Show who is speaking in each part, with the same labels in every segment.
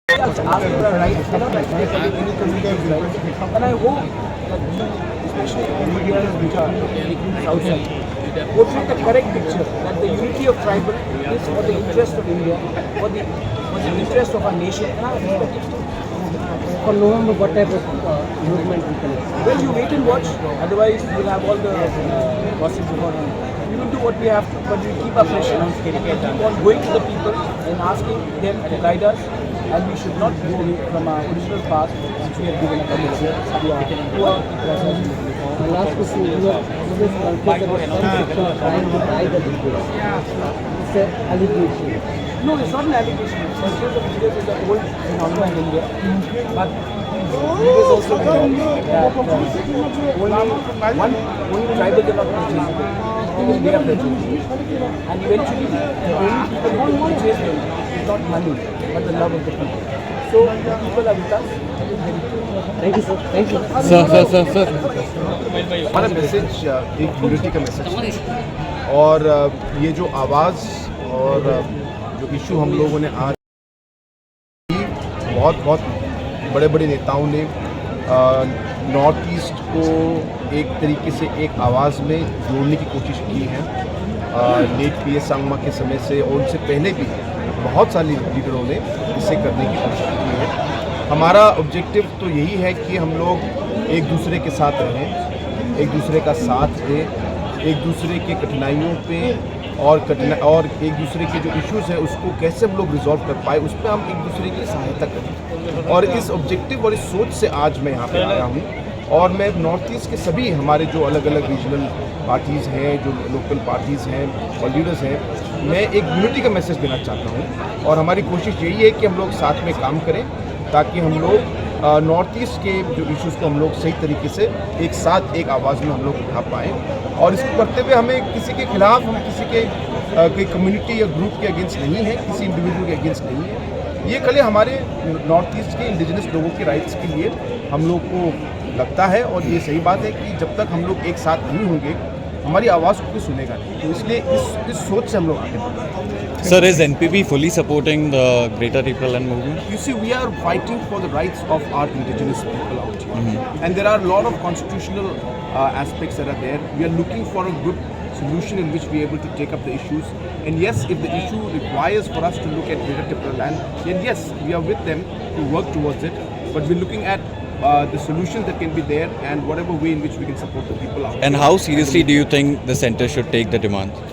Speaker 1: Ask for a right, cannot respect any community's rights. And I hope that especially the media which are outside portray the correct picture that the unity of tribal is for the interest of India, for the interest of our nation. And I respect it.
Speaker 2: For November, what type of movement we can expect?
Speaker 1: Well, you wait and watch. Otherwise, you'll have all the gossip going on. We will do what we have to, but we keep our pressure. We keep on going to the people and asking them to guide us. And we should not go away from our original path which we have given up to our process.
Speaker 2: My last question is, you have always confessed that some section are trying to hide the details. It's an allegation.
Speaker 1: No, it's not an allegation. Censorship of videos is an old phenomenon in India. But videos also been that only tribal are not purchasing. Even they are purchasing. And eventually, the only people who can purchase them is not money, but the love of the people. So the people are with us.
Speaker 2: Thank you, sir. Thank you.
Speaker 3: Sir
Speaker 4: हमारा message एक unity का message है और ये जो आवाज़ और जो इशू हम लोगों ने आज बहुत बड़े बड़े नेताओं ने नॉर्थ ईस्ट को एक तरीके से एक आवाज़ में जोड़ने की कोशिश की है। लेट पीए सांगमा के समय से और उनसे पहले भी बहुत सारे लीडरों ने इसे करने की कोशिश की है। हमारा ऑब्जेक्टिव तो यही है कि हम लोग एक दूसरे के साथ रहें, एक दूसरे का साथ दें, एक दूसरे के कठिनाइयों पे और एक दूसरे के जो इश्यूज़ हैं उसको कैसे हम लोग रिजॉल्व कर पाए, उस पर हम एक दूसरे की सहायता करें। और इस ऑब्जेक्टिव और इस सोच से आज मैं यहाँ पे आया हूँ और मैं नॉर्थ ईस्ट के सभी हमारे जो अलग अलग रीजनल पार्टीज़ हैं, जो लोकल पार्टीज़ हैं और लीडर्स हैं, मैं एक यूनिटी का मैसेज देना चाहता हूँ। और हमारी कोशिश यही है कि हम लोग साथ में काम करें ताकि हम लोग नॉर्थ ईस्ट के जो इश्यूज़ को हम लोग सही तरीके से एक साथ एक आवाज़ में हम लोग उठा पाएँ। और इसको करते हुए हमें किसी के खिलाफ, हम किसी के कोई कम्युनिटी या ग्रुप के अगेंस्ट नहीं है, किसी इंडिविजुअल के अगेंस्ट नहीं है। ये कल हमारे नॉर्थ ईस्ट के इंडिजिनस लोगों के राइट्स के लिए हम लोग को लगता है और ये सही बात है कि जब तक हम लोग एक साथ नहीं होंगे हमारी आवाज़ को कोई सुनेगा नहीं। तो इसलिए इस सोच से हम लोग आगे बढ़ रहे हैं।
Speaker 3: Sir, is NPP fully supporting the Greater Repairland movement?
Speaker 4: You see, we are fighting for the rights of our indigenous people out here. And there are a lot of constitutional aspects that are there. We are looking for a good solution in which we are able to take up the issues. And yes, if the issue requires for us to look at Greater Repairland, then yes, we are with them to work towards it. But we're looking at the solutions that can be there and whatever way in which we can support the people out there.
Speaker 3: And how seriously do you think the centre should take the demand?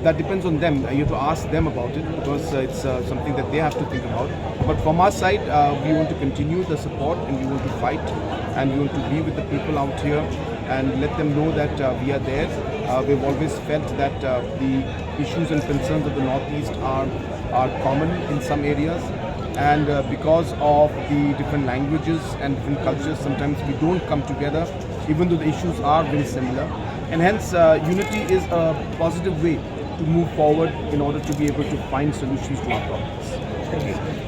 Speaker 4: That depends on them. You have to ask them about it because it's something that they have to think about. But from our side, we want to continue the support and we want to fight and we want to be with the people out here and let them know that we are there. We've always felt that the issues and concerns of the Northeast are common in some areas. And because of the different languages and different cultures, sometimes we don't come together, even though the issues are very similar. And hence, unity is a positive way to move forward in order to be able to find solutions to our problems. Thank you.